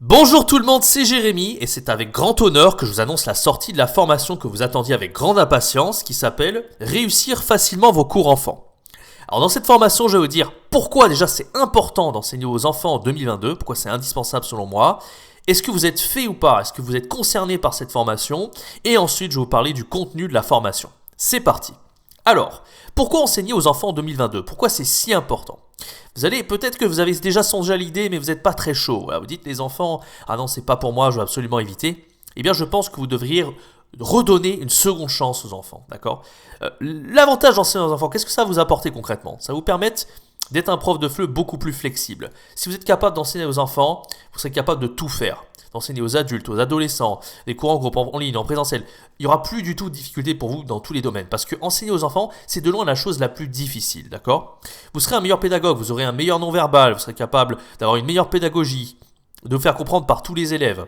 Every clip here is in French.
Bonjour tout le monde, c'est Jérémy et c'est avec grand honneur que je vous annonce la sortie de la formation que vous attendiez avec grande impatience qui s'appelle « Réussir facilement vos cours enfants ». Alors dans cette formation, je vais vous dire pourquoi déjà c'est important d'enseigner aux enfants en 2022, pourquoi c'est indispensable selon moi. Est-ce que vous êtes fait ou pas? Est-ce que vous êtes concerné par cette formation? Et ensuite, je vais vous parler du contenu de la formation. C'est parti. Alors, pourquoi enseigner aux enfants en 2022? Pourquoi c'est si important? Vous allez, peut-être que vous avez déjà songé à l'idée, mais vous n'êtes pas très chaud. Voilà, vous dites les enfants, ah non, c'est pas pour moi, je veux absolument éviter. Eh bien, je pense que vous devriez redonner une seconde chance aux enfants, d'accord? L'avantage d'enseigner aux enfants, qu'est-ce que ça va vous apporter concrètement? Ça va vous permettre d'être un prof de FLE beaucoup plus flexible. Si vous êtes capable d'enseigner aux enfants, vous serez capable de tout faire. D'enseigner aux adultes, aux adolescents, des cours en groupe, en ligne, en présentiel. Il n'y aura plus du tout de difficulté pour vous dans tous les domaines. Parce que enseigner aux enfants, c'est de loin la chose la plus difficile, d'accord? Vous serez un meilleur pédagogue, vous aurez un meilleur non-verbal, vous serez capable d'avoir une meilleure pédagogie, de vous faire comprendre par tous les élèves.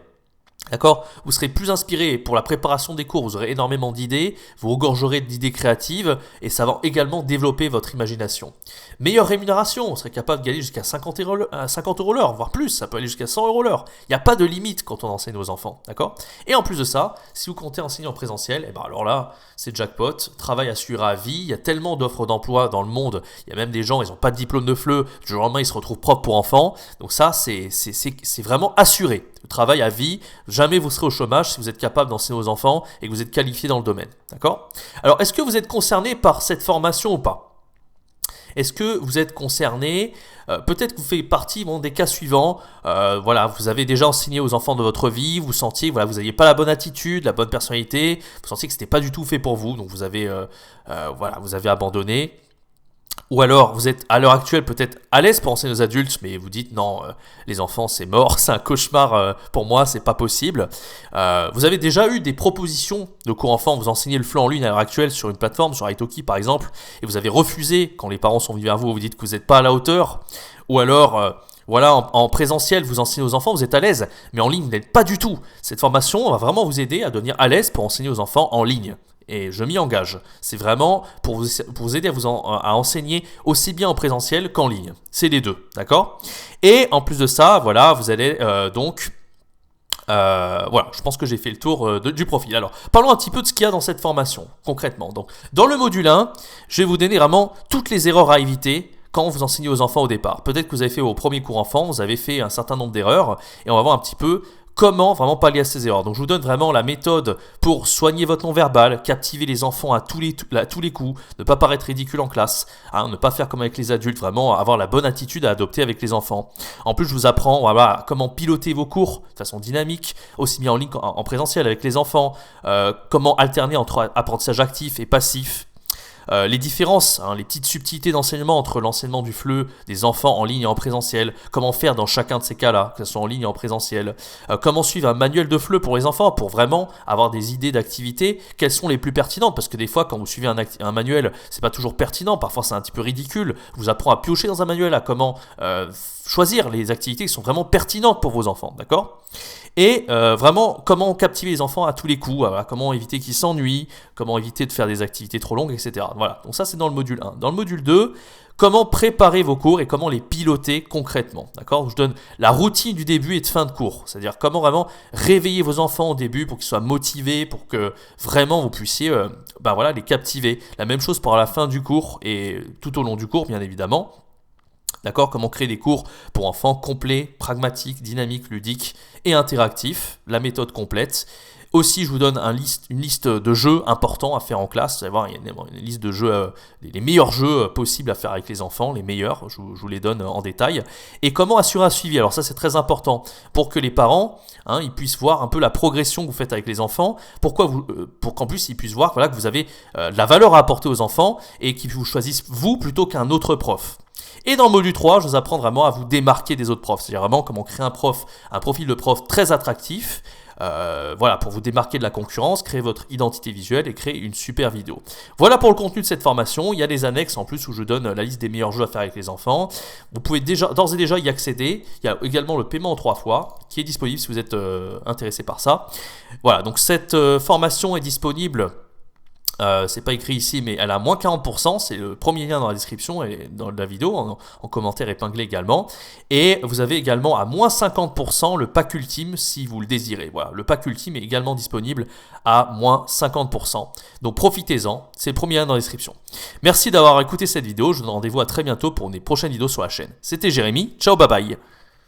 D'accord? Vous serez plus inspiré pour la préparation des cours, vous aurez énormément d'idées, vous regorgerez d'idées créatives et ça va également développer votre imagination. Meilleure rémunération, vous serez capable d'y aller jusqu'à 50 € l'heure, voire plus, ça peut aller jusqu'à 100 € l'heure. Il n'y a pas de limite quand on enseigne aux enfants, d'accord? Et en plus de ça, si vous comptez enseigner en présentiel, et ben alors là, c'est jackpot, travail assuré à vie, il y a tellement d'offres d'emploi dans le monde, il y a même des gens, ils n'ont pas de diplôme de FLE, du jour au lendemain, ils se retrouvent profs pour enfants, donc ça, c'est vraiment assuré. Le travail à vie, jamais vous serez au chômage si vous êtes capable d'enseigner aux enfants et que vous êtes qualifié dans le domaine. D'accord? Alors, est-ce que vous êtes concerné par cette formation ou pas? Est-ce que vous êtes concerné? Peut-être que vous faites partie des cas suivants. Voilà, vous avez déjà enseigné aux enfants de votre vie, vous sentiez, voilà, vous n'aviez pas la bonne attitude, la bonne personnalité, vous sentiez que c'était pas du tout fait pour vous, donc vous avez abandonné. Ou alors, vous êtes à l'heure actuelle peut-être à l'aise pour enseigner aux adultes, mais vous dites non, les enfants c'est mort, c'est un cauchemar pour moi, c'est pas possible. Vous avez déjà eu des propositions de cours enfants, vous enseignez le FLE en ligne à l'heure actuelle sur une plateforme, sur Italki par exemple, et vous avez refusé quand les parents sont venus vers vous, vous dites que vous n'êtes pas à la hauteur. Ou alors, en présentiel, vous enseignez aux enfants, vous êtes à l'aise, mais en ligne, vous n'êtes pas du tout. Cette formation va vraiment vous aider à devenir à l'aise pour enseigner aux enfants en ligne. Et je m'y engage. C'est vraiment pour vous aider à enseigner aussi bien en présentiel qu'en ligne. C'est les deux, d'accord? Et en plus de ça, voilà, vous allez voilà, je pense que j'ai fait le tour du profil. Alors, parlons un petit peu de ce qu'il y a dans cette formation, concrètement. Donc, dans le module 1, je vais vous donner vraiment toutes les erreurs à éviter quand vous enseignez aux enfants au départ. Peut-être que vous avez fait vos premiers cours enfants, vous avez fait un certain nombre d'erreurs, et on va voir un petit peu comment vraiment pallier à ces erreurs. Donc je vous donne vraiment la méthode pour soigner votre non-verbal, captiver les enfants à tous les coups, ne pas paraître ridicule en classe, ne pas faire comme avec les adultes, vraiment avoir la bonne attitude à adopter avec les enfants. En plus, je vous apprends comment piloter vos cours de façon dynamique, aussi bien en ligne qu'en présentiel avec les enfants, comment alterner entre apprentissage actif et passif. Les différences, les petites subtilités d'enseignement entre l'enseignement du FLE des enfants en ligne et en présentiel, comment faire dans chacun de ces cas-là, que ce soit en ligne et en présentiel, comment suivre un manuel de FLE pour les enfants pour vraiment avoir des idées d'activités, quelles sont les plus pertinentes, parce que des fois quand vous suivez un manuel, c'est pas toujours pertinent, parfois c'est un petit peu ridicule, je vous apprends à piocher dans un manuel, à comment choisir les activités qui sont vraiment pertinentes pour vos enfants, d'accord? Et vraiment, comment captiver les enfants à tous les coups, comment éviter qu'ils s'ennuient, comment éviter de faire des activités trop longues, etc. Voilà, donc ça c'est dans le module 1. Dans le module 2, comment préparer vos cours et comment les piloter concrètement. D'accord? Je donne la routine du début et de fin de cours, c'est-à-dire comment vraiment réveiller vos enfants au début pour qu'ils soient motivés, pour que vraiment vous puissiez les captiver. La même chose pour la fin du cours et tout au long du cours, bien évidemment. D'accord? Comment créer des cours pour enfants complets, pragmatiques, dynamiques, ludiques et interactifs, la méthode complète. Aussi, je vous donne une liste de jeux importants à faire en classe. Vous allez voir, il y a une liste de jeux, les meilleurs jeux possibles à faire avec les enfants, les meilleurs, je vous les donne en détail. Et comment assurer un suivi? Alors ça, c'est très important pour que les parents ils puissent voir un peu la progression que vous faites avec les enfants. Pour qu'en plus, ils puissent voir que vous avez de la valeur à apporter aux enfants et qu'ils vous choisissent vous plutôt qu'un autre prof. Et dans le module 3, je vous apprends vraiment à vous démarquer des autres profs. C'est-à-dire vraiment comment créer un profil de prof très attractif, pour vous démarquer de la concurrence, créer votre identité visuelle et créer une super vidéo. Voilà pour le contenu de cette formation. Il y a des annexes en plus où je donne la liste des meilleurs jeux à faire avec les enfants. Vous pouvez d'ores et déjà y accéder. Il y a également le paiement en 3 fois qui est disponible si vous êtes intéressé par ça. Voilà, donc cette formation est disponible C'est pas écrit ici, mais elle a moins 40%. C'est le premier lien dans la description et dans la vidéo, en commentaire épinglé également. Et vous avez également à moins 50% le pack ultime si vous le désirez. Voilà, le pack ultime est également disponible à moins 50%. Donc profitez-en, c'est le premier lien dans la description. Merci d'avoir écouté cette vidéo. Je vous donne rendez-vous à très bientôt pour une prochaine vidéo sur la chaîne. C'était Jérémy. Ciao, bye bye.